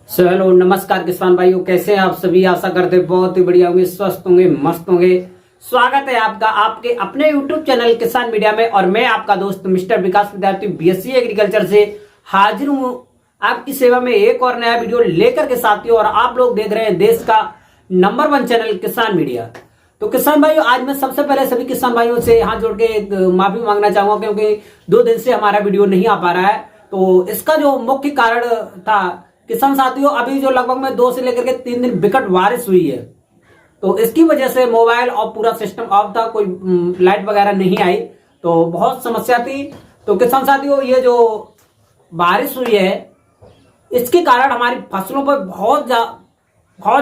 Hello नमस्कार किसान भाइयों, कैसे हैं आप सभी। आशा करते बहुत ही बढ़िया होंगे, स्वस्थ होंगे, मस्त होंगे। स्वागत है आपका आपके अपने YouTube चैनल किसान मीडिया में। और मैं आपका दोस्त मिस्टर विकास विद्यार्थी BSc एग्रीकल्चर से हाजिर हूँ आपकी सेवा में एक और नया वीडियो लेकर के साथियों। और आप लोग देख रहे हैं देश का नंबर 1 चैनल किसान मीडिया। तो किसान भाइयों, आज मैं सबसे पहले सभी किसान भाइयों से हाथ जोड़ के एक माफी मांगना चाहूंगा, क्योंकि 2 दिन से हमारा वीडियो नहीं आ पा रहा है। तो इसका जो मुख्य कारण था किसान साथियों, अभी जो लगभग में 2 से लेकर के 3 दिन विकट बारिश हुई है, तो इसकी वजह से मोबाइल और पूरा सिस्टम ऑफ था, कोई लाइट वगैरह नहीं आई, तो बहुत समस्या थी। तो किसान साथियों, ये जो बारिश हुई है इसके कारण हमारी फसलों पर बहुत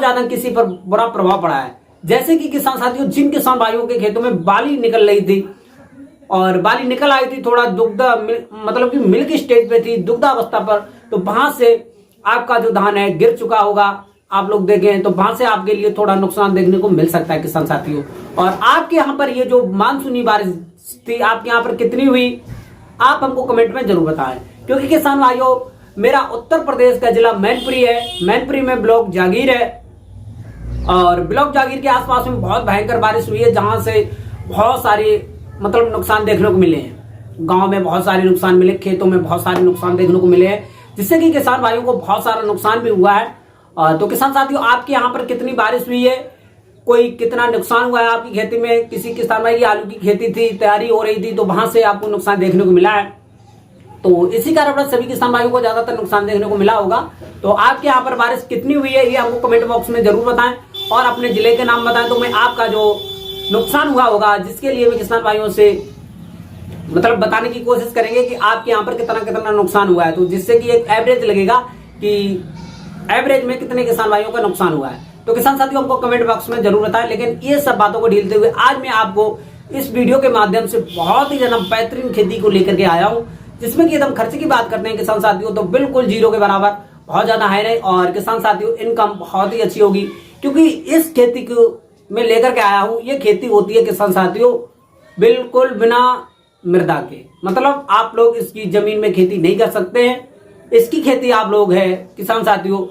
ज्यादा किसी पर बुरा प्रभाव पड़ा है। जैसे कि किसान साथियों, जिन किसान भाइयों के खेतों में बाली निकल रही थी और बाली निकल आई थी, थोड़ा दुग्धा मतलब कि मिल्क स्टेज पे थी, दुग्धावस्था पर, तो वहां से आपका जो धान है गिर चुका होगा। आप लोग देखें तो वहां से आपके लिए थोड़ा नुकसान देखने को मिल सकता है किसान साथियों। और आपके यहाँ पर ये जो मानसूनी बारिश थी, आपके यहाँ पर कितनी हुई, आप हमको कमेंट में जरूर बताएं। क्योंकि किसान भाइयों, मेरा उत्तर प्रदेश का जिला मैनपुरी है, मैनपुरी में ब्लॉक जागीर है, और ब्लॉक जागीर के आसपास में बहुत भयंकर बारिश हुई है, जहां से बहुत सारे मतलब नुकसान देखने को मिले हैं। गांव में बहुत सारे नुकसान मिले, खेतों में बहुत सारे नुकसान देखने को मिले हैं, जिससे कि किसान भाइयों को बहुत सारा नुकसान भी हुआ है। तो किसान साथियों, आपके यहाँ पर कितनी बारिश हुई है, कोई कितना नुकसान हुआ है आपकी खेती में। किसी किसान भाई की आलू की खेती थी, तैयारी हो रही थी, तो वहां से आपको नुकसान देखने को मिला है। तो इसी कारण सभी किसान भाइयों को ज्यादातर नुकसान देखने को मिला होगा। तो आपके यहाँ पर बारिश कितनी हुई है, ये हमको कमेंट बॉक्स में जरूर बताएं, और अपने जिले के नाम बताएं, तो मैं आपका जो नुकसान हुआ होगा, जिसके लिए भी किसान भाइयों से मतलब बताने की कोशिश करेंगे कि आपके यहाँ पर कितना कितना नुकसान हुआ है, तो जिससे कि एक एवरेज लगेगा कि एवरेज में कितने किसान भाइयों का नुकसान हुआ है। तो किसान साथियों, हमको कमेंट बॉक्स में जरूर बताएं। लेकिन ये सब बातों को ढीलते हुए आज मैं आपको इस वीडियो के माध्यम से बहुत ही ज्यादा बेहतरीन खेती को लेकर के आया हूँ, जिसमें कि एकदम खर्चे की बात करते हैं किसान साथियों, तो बिल्कुल जीरो के बराबर, बहुत ज्यादा है नहीं। और किसान साथियों, इनकम बहुत ही अच्छी होगी, क्योंकि इस खेती को मैं लेकर के आया हूँ। ये खेती होती है किसान साथियों बिल्कुल बिना मृदा के, मतलब आप लोग इसकी जमीन में खेती नहीं कर सकते हैं। इसकी खेती आप लोग है किसान साथियों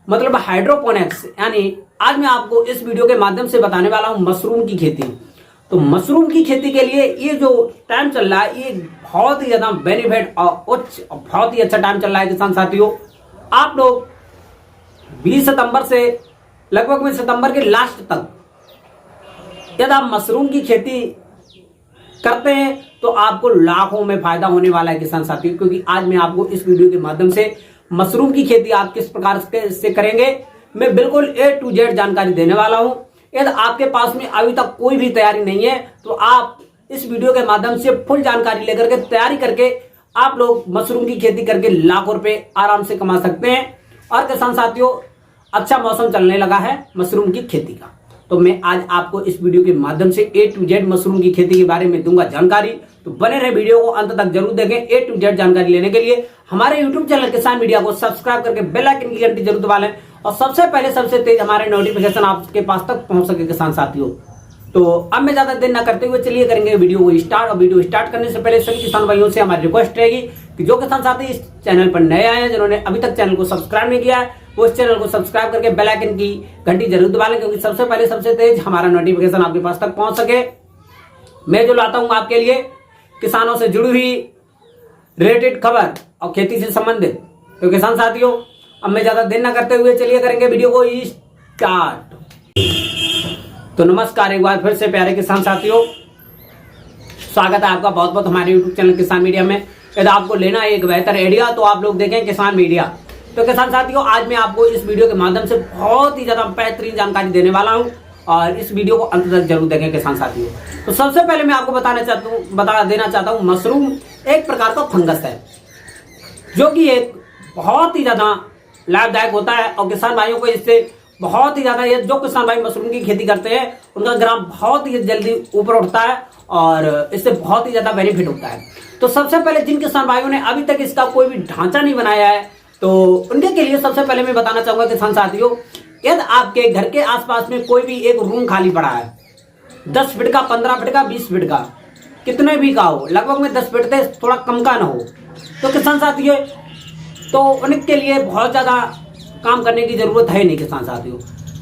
मतलब हाइड्रोपोनिक्स, यानी आज मैं आपको इस वीडियो के माध्यम से बताने वाला हूं मशरूम की खेती। तो मशरूम की खेती के लिए ये जो टाइम चल रहा है, ये बहुत ही ज्यादा बेनिफिट और उच्च बहुत ही अच्छा टाइम चल रहा है किसान साथियों। आप लोग 20 सितंबर से लगभग में सितंबर के लास्ट तक यदि आप मशरूम की खेती करते हैं तो आपको लाखों में फायदा होने वाला है किसान साथियों। क्योंकि आज मैं आपको इस वीडियो के माध्यम से मशरूम की खेती आप किस प्रकार से करेंगे, मैं बिल्कुल A to Z जानकारी देने वाला हूं। यदि आपके पास में अभी तक कोई भी तैयारी नहीं है, तो आप इस वीडियो के माध्यम से फुल जानकारी लेकर के तैयारी करके आप लोग मशरूम की खेती करके लाखों रुपए आराम से कमा सकते हैं। और किसान साथियों, अच्छा मौसम चलने लगा है मशरूम की खेती का, तो मैं आज आपको इस वीडियो के माध्यम से A to Z मशरूम की खेती के बारे में दूंगा जानकारी। तो बने रहे, वीडियो को अंत तक जरूर देखें। A to Z जानकारी लेने के लिए हमारे YouTube चैनल किसान मीडिया को सब्सक्राइब करके बेल आइकन की घंटी जरूर दबा लें, और सबसे पहले सबसे तेज हमारे नोटिफिकेशन आपके पास तक पहुंच सके किसान साथियों। तो अब मैं ज्यादा देर न करते हुए चलिए करेंगे वीडियो को स्टार्ट। और वीडियो स्टार्ट करने से पहले सभी किसान भाइयों से हमारी रिक्वेस्ट रहेगी कि जो किसान साथी इस चैनल पर नए आए हैं, जिन्होंने अभी तक चैनल को सब्सक्राइब नहीं किया है, वो इस चैनल को सब्सक्राइब करके बेल आइकन की घंटी जरूर दबा लें, क्योंकि सबसे पहले सबसे तेज हमारा नोटिफिकेशन आपके पास तक पहुंच सके। मैं जो लाता हूं आपके लिए किसानों से जुड़ी हुई रिलेटेड खबर और खेती से संबंधित। तो किसान साथियों, अब मैं ज्यादा देर न करते हुए चलिए करेंगे वीडियो को स्टार्ट। तो नमस्कार एक बार फिर से प्यारे किसान साथियों, स्वागत है आपका बहुत बहुत हमारे YouTube चैनल किसान मीडिया में। यदि आपको लेना है एक बेहतर आइडिया, तो आप लोग देखें किसान मीडिया। तो किसान साथियों, आज मैं आपको इस वीडियो के माध्यम से बहुत ही ज्यादा बेहतरीन जानकारी देने वाला हूं, और इस वीडियो को अंत तक जरूर देखें किसान साथियों। तो सबसे पहले मैं आपको बता देना चाहता हूं, मशरूम एक प्रकार का फंगस है, जो कि एक बहुत ही ज्यादा लाभदायक होता है, और किसान भाइयों को इससे बहुत ही ज्यादा, जो किसान भाई मशरूम की खेती करते हैं उनका ग्राम बहुत ही जल्दी ऊपर उठता है, और इससे बहुत ही ज्यादा बेनिफिट होता है। तो सबसे पहले जिन किसान भाइयों ने अभी तक इसका कोई भी ढांचा नहीं बनाया है, तो उनके के लिए सबसे पहले मैं बताना चाहूंगा किसान साथियों, यदि आपके घर के आसपास में कोई भी एक रूम खाली पड़ा है, 10 फीट का, 15 फीट का, 20 फीट का, कितने भी का हो, लगभग में 10 फीट से थोड़ा कम का ना हो, तो किसान साथियों तो उनके लिए बहुत ज्यादा काम करने की जरूरत है नहीं किसान साथियों।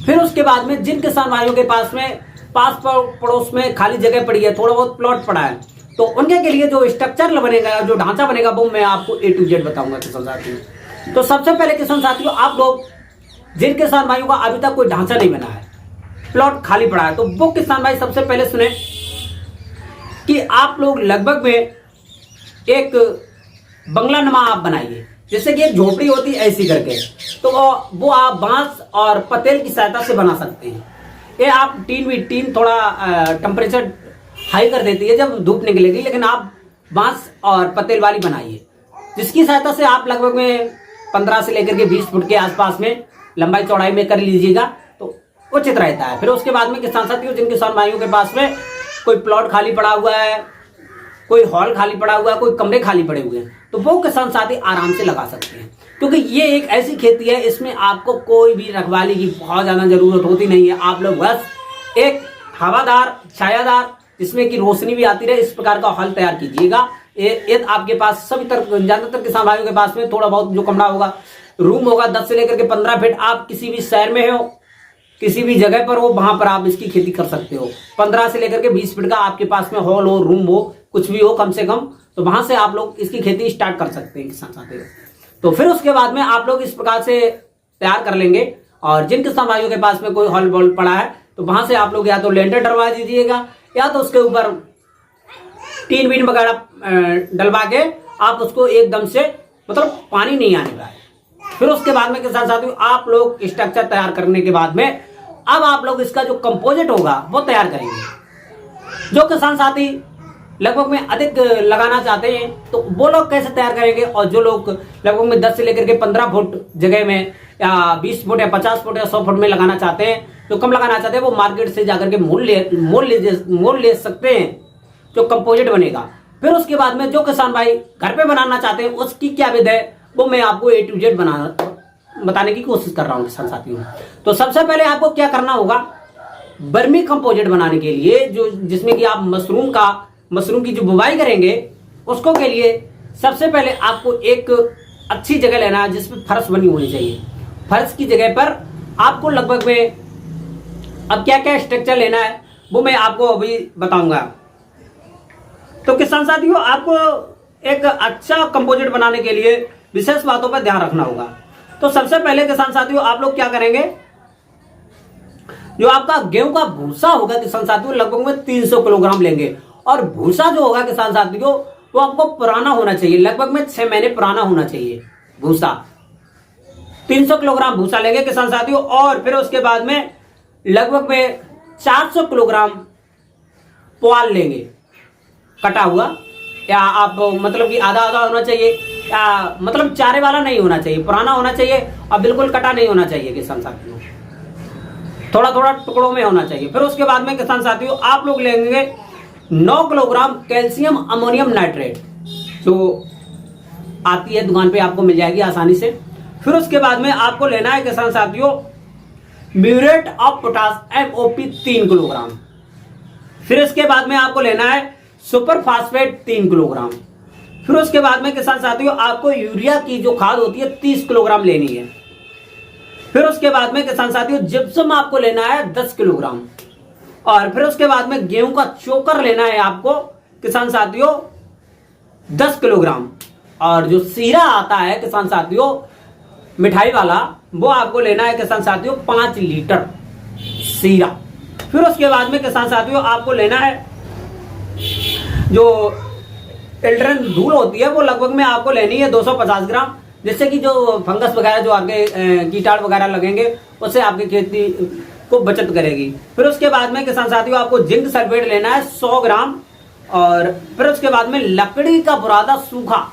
फिर उसके बाद में जिन किसान भाइयों के पास में पास पड़ोस में खाली जगह पड़ी है, थोड़ा बहुत प्लॉट पड़ा है, तो उनके के लिए जो स्ट्रक्चर बनेगा, जो ढांचा बनेगा, वो मैं आपको A to Z बताऊंगा किसान साथियों। तो सबसे पहले किसान साथियों, आप लोग जिन किसान भाइयों का अभी तक कोई ढांचा नहीं बना है, प्लॉट खाली पड़ा है, तो वो किसान भाई सबसे पहले सुने कि आप लोग लगभग में एक बंगला नुमा आप बनाइए, जैसे कि एक झोपड़ी होती है ऐसी करके, तो वो आप बांस और पतेल की सहायता से बना सकते हैं। ये आप टीन थोड़ा टेम्परेचर हाई कर देती है जब धूप निकलेगी, लेकिन आप बांस और पतेल वाली बनाइए, जिसकी सहायता से आप लगभग में 15 से लेकर के 20 फुट के आसपास में लंबाई चौड़ाई में कर लीजिएगा तो उचित रहता है। फिर उसके बाद में किसान साथियों, जिन किसान भाइयों के पास में कोई प्लॉट खाली पड़ा हुआ है, कोई हॉल खाली पड़ा हुआ है, कोई कमरे खाली पड़े हुए हैं, तो वो किसान साथी आराम से लगा सकते हैं, क्योंकि ये एक ऐसी खेती है, इसमें आपको कोई भी रखवाली की बहुत ज्यादा जरूरत होती नहीं है। आप लोग बस एक हवादार, छायादार, जिसमें कि रोशनी भी आती रहे, इस प्रकार का हॉल तैयार कीजिएगा। ये आपके पास सभी ज्यादातर किसान भाइयों के पास में थोड़ा बहुत जो कमरा होगा, रूम होगा 10 से लेकर के 15 फीट, आप किसी भी शहर में हो, किसी भी जगह पर हो, वहां पर आप इसकी खेती कर सकते हो। 15 से लेकर के 20 फीट का आपके पास में हॉल हो, रूम हो, कुछ भी हो कम से कम, तो वहां से आप लोग इसकी खेती स्टार्ट कर सकते हैं किसान साथियों। तो फिर उसके बाद में आप लोग इस प्रकार से तैयार कर लेंगे, और जिन किसान भाइयों के पास में कोई हॉल बॉल पड़ा है, तो वहां से आप लोग या तो लेंटर डलवा दीजिएगा, या तो उसके ऊपर टीन बीन वगैरह डलवा के आप उसको एकदम से, मतलब पानी नहीं आने पाए। फिर उसके बाद में किसान साथियों, आप लोग स्ट्रक्चर तैयार करने के बाद में अब आप लोग इसका जो कंपोजिट होगा वो तैयार करेंगे। जो किसान साथी लगभग में अधिक लगाना चाहते हैं तो वो लोग कैसे तैयार करेंगे, और जो लोग लगभग में 10 से लेकर के 15 फुट जगह में, या 20 फुट या 50 फुट या 100 फुट में लगाना चाहते हैं, जो कम लगाना चाहते हैं, वो मार्केट से जाकर के मोल ले सकते हैं, जो कंपोजिट बनेगा। फिर उसके बाद में जो किसान भाई घर पे बनाना चाहते हैं, उसकी क्या विधि है, वो मैं आपको A to Z बताने की कोशिश कर रहा हूं किसान साथियों। तो सबसे पहले आपको क्या करना होगा, बर्मी कंपोजिट बनाने के लिए, जो जिसमें कि आप मशरूम की जो बुवाई करेंगे, उसको के लिए सबसे पहले आपको एक अच्छी जगह लेना है जिसमें फर्श बनी होनी चाहिए। फर्श की जगह पर आपको लगभग में अब क्या क्या स्ट्रक्चर लेना है वो मैं आपको अभी बताऊंगा। तो किसान साथियों, आपको एक अच्छा कंपोजिट बनाने के लिए विशेष बातों पर ध्यान रखना होगा। तो सबसे पहले किसान साथियों, आप लोग क्या करेंगे, जो आपका गेहूं का भूसा होगा किसान साथियों, लगभग में 300 किलोग्राम लेंगे, और भूसा जो होगा किसान साथियों, वो आपको पुराना होना चाहिए, लगभग में 6 महीने पुराना होना चाहिए भूसा। 300 किलोग्राम भूसा लेंगे किसान साथियों, और फिर उसके बाद में लगभग में 400 किलोग्राम पुआल लेंगे कटा हुआ, या आप मतलब कि आधा आधा होना चाहिए, या मतलब चारे वाला नहीं होना चाहिए, पुराना होना चाहिए, और बिल्कुल कटा नहीं होना चाहिए किसान साथियों, थोड़ा थोड़ा टुकड़ों में होना चाहिए। फिर उसके बाद में किसान साथियों, आप लोग लेंगे 9 किलोग्राम कैल्शियम अमोनियम नाइट्रेट, जो आती है दुकान पे, आपको मिल जाएगी आसानी से। फिर उसके बाद में आपको लेना है किसान साथियों muriate of potash MOP 3 kilogram. फिर इसके बाद में आपको लेना है सुपर फास्फेट 3 किलोग्राम। फिर उसके बाद में किसान साथियों, आपको यूरिया की जो खाद होती है 30 किलोग्राम लेनी है। फिर उसके बाद में किसान साथियों, जिप्सम आपको लेना है 10 किलोग्राम। और फिर उसके बाद में गेहूं का चोकर लेना है आपको किसान साथियों 10 किलोग्राम। और जो सीरा आता है किसान साथियों मिठाई वाला, वो आपको लेना है किसान साथियों 5 लीटर सीरा। फिर उसके बाद में किसान साथियों, आपको लेना है जो एल्ड्रन धूल होती है, वो लगभग में आपको लेनी है 250 ग्राम, जिससे कि जो फंगस वगैरह, जो आगे कीटाणु वगैरह लगेंगे, उससे आपकी खेती को बचत करेगी। फिर उसके बाद में किसान साथियों, आपको जिंक सल्फेट लेना है 100 ग्राम। और फिर उसके बाद में लकड़ी का बुरादा सूखा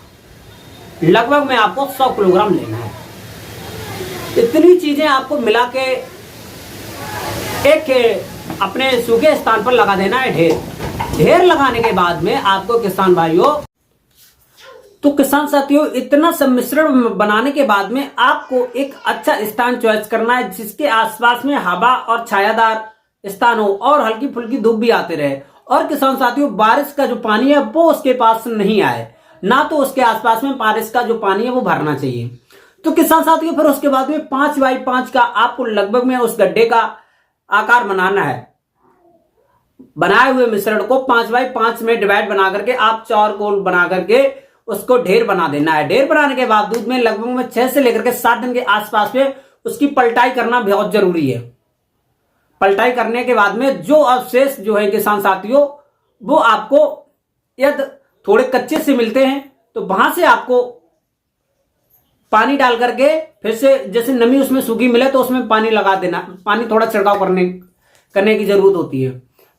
लगभग में आपको 100 किलोग्राम लेना है। इतनी चीजें आपको मिला के एक अपने सूखे स्थान पर लगा देना है ढेर लगाने के बाद में आपको किसान भाइयों, तो किसान साथियों, इतना सम्मिश्रण बनाने के बाद में आपको एक अच्छा स्थान चॉइस करना है जिसके आसपास में हवा और छायादार स्थान हो, और हल्की फुल्की धूप भी आते रहे। और किसान साथियों, बारिश का जो पानी है वो उसके पास नहीं आए, ना तो उसके आसपास में बारिश का जो पानी है वो भरना चाहिए। तो किसान साथियों फिर उसके बाद में 5x5 का आपको लगभग में उस गड्ढे का आकार बनाना है। बनाए हुए मिश्रण को 5x5 में डिवाइड बना करके आप चौकोर बना करके उसको ढेर बना देना है। ढेर बनाने के बावजूद में लगभग में 6 से लेकर के 7 दिन के आसपास में उसकी पलटाई करना बहुत जरूरी है। पलटाई करने के बाद में जो अवशेष जो है किसान साथियों वो आपको यदि थोड़े कच्चे से मिलते हैं तो वहां से आपको पानी डाल करके फिर से जैसे नमी उसमें सूखी मिले तो उसमें पानी लगा देना, पानी थोड़ा छिड़काव करने की जरूरत होती है।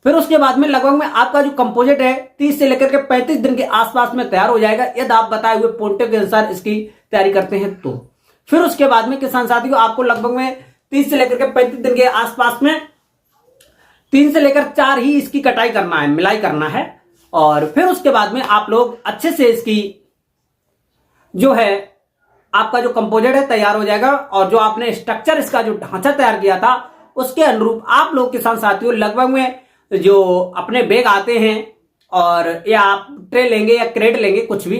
फिर उसके बाद में लगभग में आपका जो कंपोजिट है 30 से लेकर के 35 दिन के आसपास में तैयार हो जाएगा यदि आप बताए हुए पोंटे के अनुसार इसकी तैयारी करते हैं तो। फिर उसके बाद में किसान साथियों आपको लगभग में 30 से लेकर के 35 दिन के आसपास में 3 से लेकर 4 ही इसकी कटाई करना है, मिलाई करना है। और फिर उसके बाद में आप लोग अच्छे से इसकी जो है आपका जो कंपोजिट है तैयार हो जाएगा। और जो आपने स्ट्रक्चर इसका जो ढांचा तैयार किया था उसके अनुरूप आप लोग किसान साथियों लगभग में जो अपने बैग आते हैं और या आप ट्रे लेंगे या क्रेड लेंगे, कुछ भी,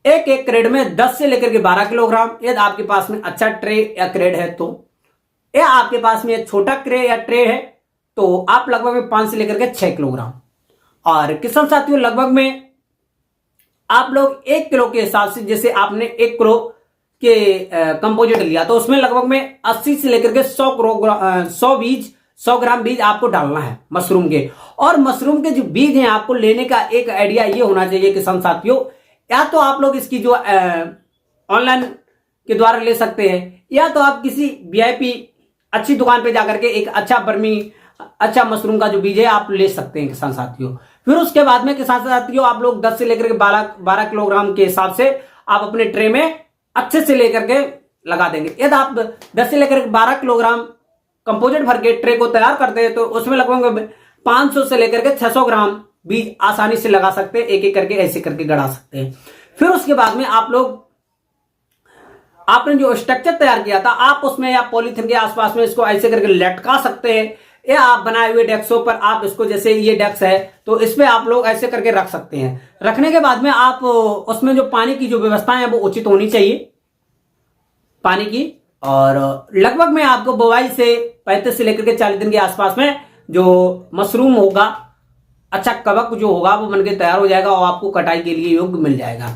एक एक क्रेड में 10 से लेकर के 12 किलोग्राम यदि आपके पास में अच्छा ट्रे या क्रेड है तो, या आपके पास में छोटा क्रे या ट्रे है तो आप लगभग में 5 से लेकर के 6 किलोग्राम। और किसान साथियों लगभग में आप लोग 1 किलो के हिसाब से, जैसे आपने 1 किलो के कंपोजिट लिया तो उसमें लगभग में 80 से लेकर के 100 ग्राम बीज आपको डालना है मशरूम के। और मशरूम के जो बीज हैं आपको लेने का एक आइडिया ये होना चाहिए किसान साथियों, या तो आप लोग इसकी जो ऑनलाइन के द्वारा ले सकते हैं या तो आप किसी वीआईपी अच्छी दुकान पे जाकर के एक अच्छा मशरूम का जो बीज है आप ले सकते हैं किसान साथियों। फिर उसके बाद में किसान साथियों आप लोग 10 से लेकर के 12 किलोग्राम के हिसाब से आप अपने ट्रे में अच्छे से लेकर के लगा देंगे। यदि आप 10 से लेकर 12 किलोग्राम कंपोजिट भर के ट्रे को तैयार करते हैं तो उसमें लगभग 500 से लेकर के 600 ग्राम बीज आसानी से लगा सकते हैं, एक एक करके ऐसे करके गड़ा सकते हैं। फिर उसके बाद में आप लोग आपने जो स्ट्रक्चर तैयार किया था आप उसमें या पॉलीथिन के आसपास में इसको ऐसे करके लटका सकते हैं, या आप बनाए हुए डेस्कों पर आप इसको, जैसे ये डेस्क है तो इसमें आप लोग ऐसे करके रख सकते हैं। रखने के बाद में आप उसमें जो पानी की जो व्यवस्था है वो उचित होनी चाहिए पानी की। और लगभग में आपको बुवाई से 35 से लेकर के 40 दिन के आसपास में जो मशरूम होगा, अच्छा कवक जो होगा वो बनके तैयार हो जाएगा और आपको कटाई के लिए योग्य मिल जाएगा।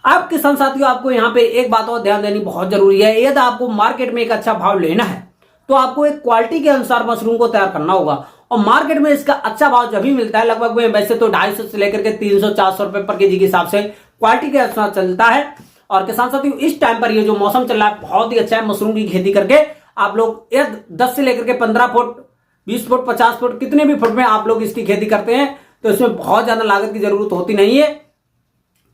अब किसान साथियों आपको यहाँ पे एक बात और ध्यान देनी बहुत जरूरी है, यदि आपको मार्केट में एक अच्छा भाव लेना है तो आपको एक क्वालिटी के अनुसार मशरूम को तैयार करना होगा। और मार्केट में इसका अच्छा भाव जब भी मिलता है लगभग में, वैसे तो 250 से लेकर के 300-400 रुपए पर केजी के हिसाब से क्वालिटी के अनुसार चलता है। और किसान साथियों इस टाइम पर ये जो मौसम चल रहा है बहुत ही अच्छा है मशरूम की खेती करके। आप लोग 10 से लेकर के 15 फुट, 20 फुट, 50 फुट, कितने भी फुट में आप लोग इसकी खेती करते हैं तो इसमें बहुत ज्यादा लागत की जरूरत होती नहीं है।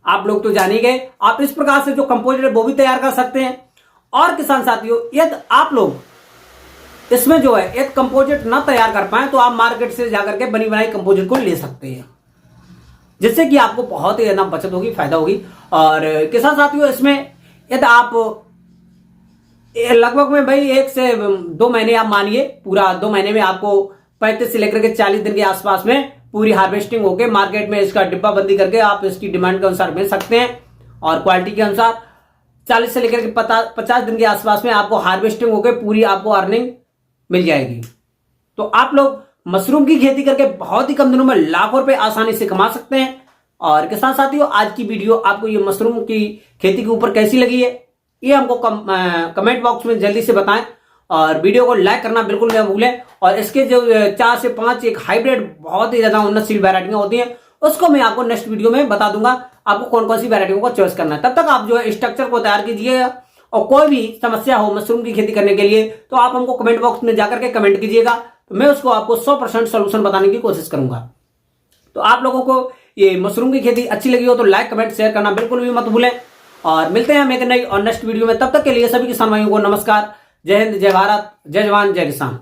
आप लोग तो जान ही गए। आप इस प्रकार से जो कंपोजिट है वो भी तैयार कर सकते हैं। और किसान साथियों यदि आप लोग इसमें जो है एक कंपोजिट ना तैयार कर पाए तो आप मार्केट से जाकर के बनी बनाई कंपोजिट को ले सकते हैं, जिससे कि आपको बहुत ही ज्यादा बचत होगी, फायदा होगी। और किसान साथियों इसमें यदि आप लगभग में भाई 1 से 2 महीने आप मानिए, पूरा 2 महीने में आपको 35 से लेकर के 40 दिन के आसपास में पूरी हार्वेस्टिंग होकर मार्केट में इसका डिब्बा बंदी करके आप इसकी डिमांड के अनुसार बेच सकते हैं। और क्वालिटी के अनुसार 40 से लेकर के 50 दिन के आसपास में आपको हार्वेस्टिंग होकर पूरी आपको अर्निंग मिल जाएगी। तो आप लोग मशरूम की खेती करके बहुत ही कम दिनों में लाखों रुपए आसानी से कमा सकते हैं। और किसान साथियों आज की वीडियो आपको ये मशरूम की खेती के ऊपर कैसी लगी है ये हमको कमेंट बॉक्स में जल्दी से बताएं। और वीडियो को लाइक करना बिल्कुल न भूलें। और इसके जो 4 से 5 एक हाइब्रिड बहुत ही ज्यादा उन्नतशील वैरायटियां होती हैं उसको मैं आपको नेक्स्ट वीडियो में बता दूंगा आपको कौन कौन सी वैरायटियों को चॉइस करना है। तब तक आप जो है स्ट्रक्चर को तैयार कीजिएगा। और कोई भी समस्या हो मशरूम की खेती करने के लिए तो आप हमको कमेंट बॉक्स में जाकर के कमेंट कीजिएगा, तो मैं उसको आपको 100% सोल्यूशन बताने की कोशिश करूंगा। तो आप लोगों को ये मशरूम की खेती अच्छी लगी हो तो लाइक, कमेंट, शेयर करना बिल्कुल भी मत भूलें। और मिलते हैं हम एक नई और नेक्स्ट वीडियो में। तब तक के लिए सभी किसान भाइयों को नमस्कार। जय हिंद, जय भारत, जय जवान, जय किसान।